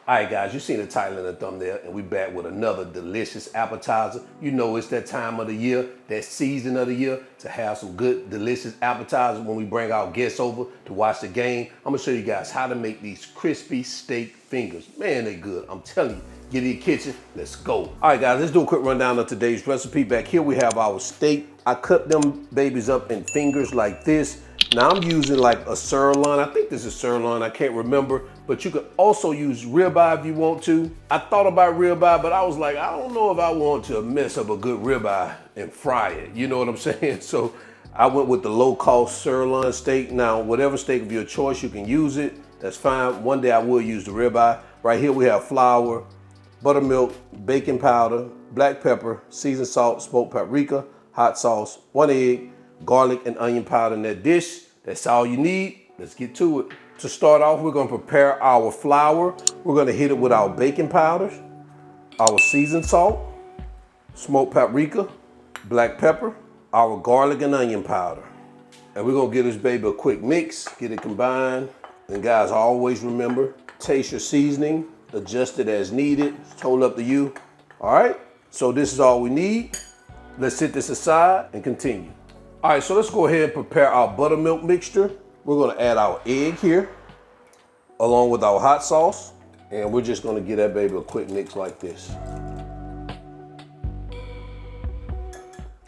All right, guys, you seen the title and the thumbnail, and we back with another delicious appetizer. You know it's that time of the year, that season of the year, to have some good, delicious appetizers when we bring our guests over to watch the game. I'm gonna show you guys how to make these crispy steak fingers. Man, they good, I'm telling you. Get in the kitchen, let's go. All right, guys, let's do a quick rundown of today's recipe. Back here we have our steak. I cut them babies up in fingers like this. Now I'm using like a sirloin. I think this is sirloin, I can't remember, but you could also use ribeye if you want to. I thought about ribeye, but I was like, I don't know if I want to mess up a good ribeye and fry it. You know what I'm saying? So I went with the low cost sirloin steak. Now, whatever steak of your choice, you can use it. That's fine. One day I will use the ribeye. Right here we have flour, buttermilk, baking powder, black pepper, seasoned salt, smoked paprika, hot sauce, 1 egg, garlic and onion powder in that dish. That's all you need. Let's get to it. To start off, we're gonna prepare our flour. We're gonna hit it with our baking powders, our seasoned salt, smoked paprika, black pepper, our garlic and onion powder. And we're gonna give this baby a quick mix, get it combined. And guys, always remember, taste your seasoning, adjust it as needed. It's totally up to you. All right, so this is all we need. Let's set this aside and continue. All right, so let's go ahead and prepare our buttermilk mixture. We're gonna add our egg here, along with our hot sauce, and we're just gonna give that baby a quick mix like this.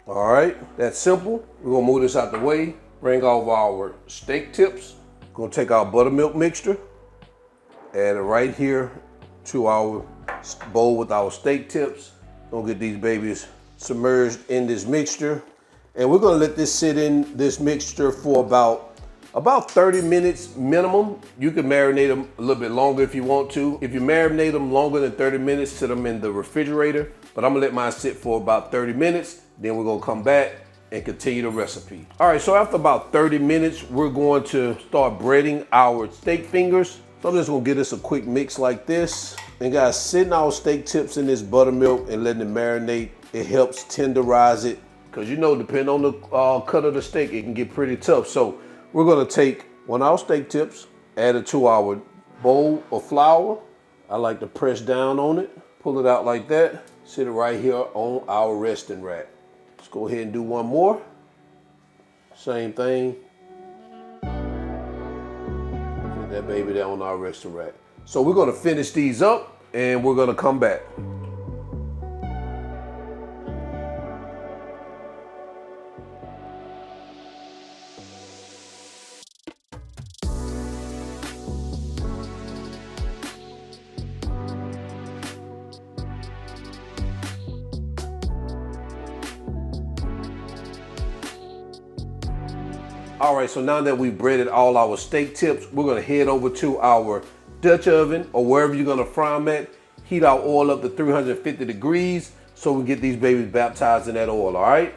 All right, that's simple. We're gonna move this out the way, bring over our steak tips. Gonna take our buttermilk mixture, add it right here to our bowl with our steak tips. Gonna get these babies submerged in this mixture. And we're gonna let this sit in this mixture for about 30 minutes minimum. You can marinate them a little bit longer if you want to. If you marinate them longer than 30 minutes, sit them in the refrigerator. But I'm gonna let mine sit for about 30 minutes. Then we're gonna come back and continue the recipe. All right, so after about 30 minutes, we're going to start breading our steak fingers. So I'm just gonna give this a quick mix like this. And guys, sitting our steak tips in this buttermilk and letting it marinate, it helps tenderize it. Because you know, depending on the cut of the steak, it can get pretty tough. So we're gonna take one of our steak tips, add it to our bowl of flour. I like to press down on it, pull it out like that, sit it right here on our resting rack. Let's go ahead and do one more. Same thing. Put that baby down on our resting rack. So we're gonna finish these up and we're gonna come back. All right, so now that we've breaded all our steak tips, we're gonna head over to our Dutch oven or wherever you're gonna fry them at. Heat our oil up to 350 degrees so we get these babies baptized in that oil, all right?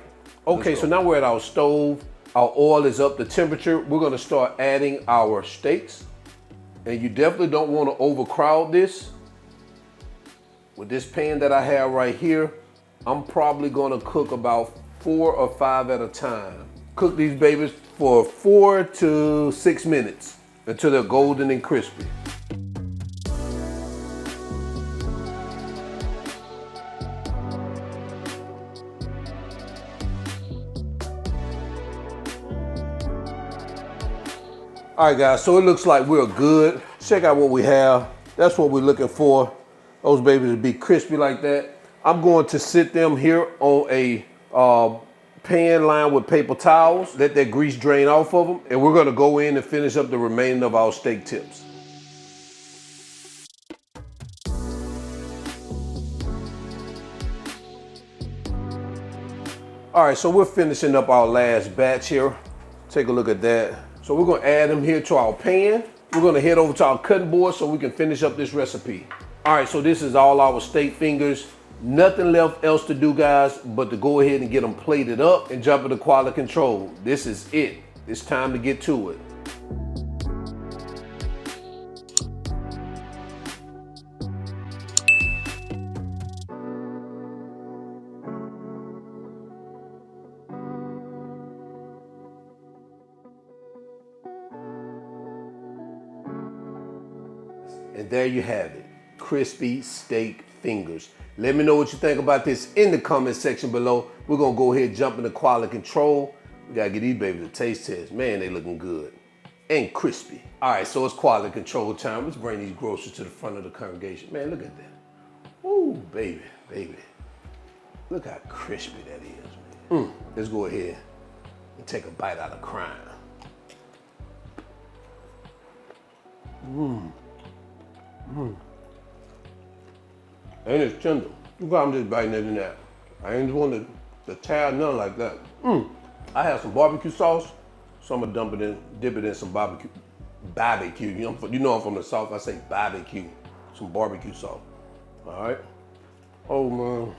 Okay, so now we're at our stove. Our oil is up to temperature. We're gonna start adding our steaks. And you definitely don't wanna overcrowd this. With this pan that I have right here, I'm probably gonna cook about 4 or 5 at a time. Cook these babies for 4 to 6 minutes until they're golden and crispy. All right, guys, so it looks like we're good. Check out what we have. That's what we're looking for. Those babies to be crispy like that. I'm going to sit them here on a pan lined with paper towels. Let that grease drain off of them. And we're gonna go in and finish up the remaining of our steak tips. All right, so we're finishing up our last batch here. Take a look at that. So we're gonna add them here to our pan. We're gonna head over to our cutting board so we can finish up this recipe. All right, so this is all our steak fingers. Nothing left else to do, guys, but to go ahead and get them plated up and jump into quality control. This is it. It's time to get to it. And there you have it. crispy steak fingers. Let me know what you think about this in the comment section below. We're gonna go ahead and jump into quality control. We gotta get these babies a taste test. Man, they looking good and crispy. All right, so it's quality control time. Let's bring these groceries to the front of the congregation. Man, look at that. Ooh, baby, baby. Look how crispy that is, man. Let's go ahead and take a bite out of crime. And it's tender. You got them just biting it in there. I ain't just want to tear none like that. I have some barbecue sauce, so I'm gonna dip it in some barbecue. You know I'm from the South, I say barbecue. Some barbecue sauce, all right? Oh man,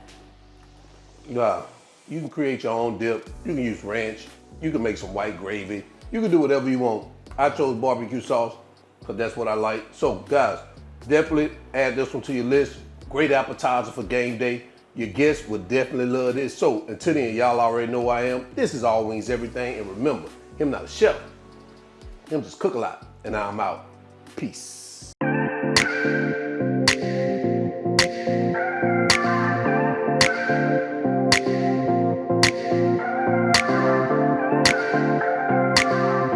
yeah, you can create your own dip. You can use ranch. You can make some white gravy. You can do whatever you want. I chose barbecue sauce because that's what I like. So guys, definitely add this one to your list. Great appetizer for game day. Your guests would definitely love this. So until then, y'all already know who I am. This is All Wings Everything. And remember, him not a chef. Him just cook a lot. And I'm out. Peace.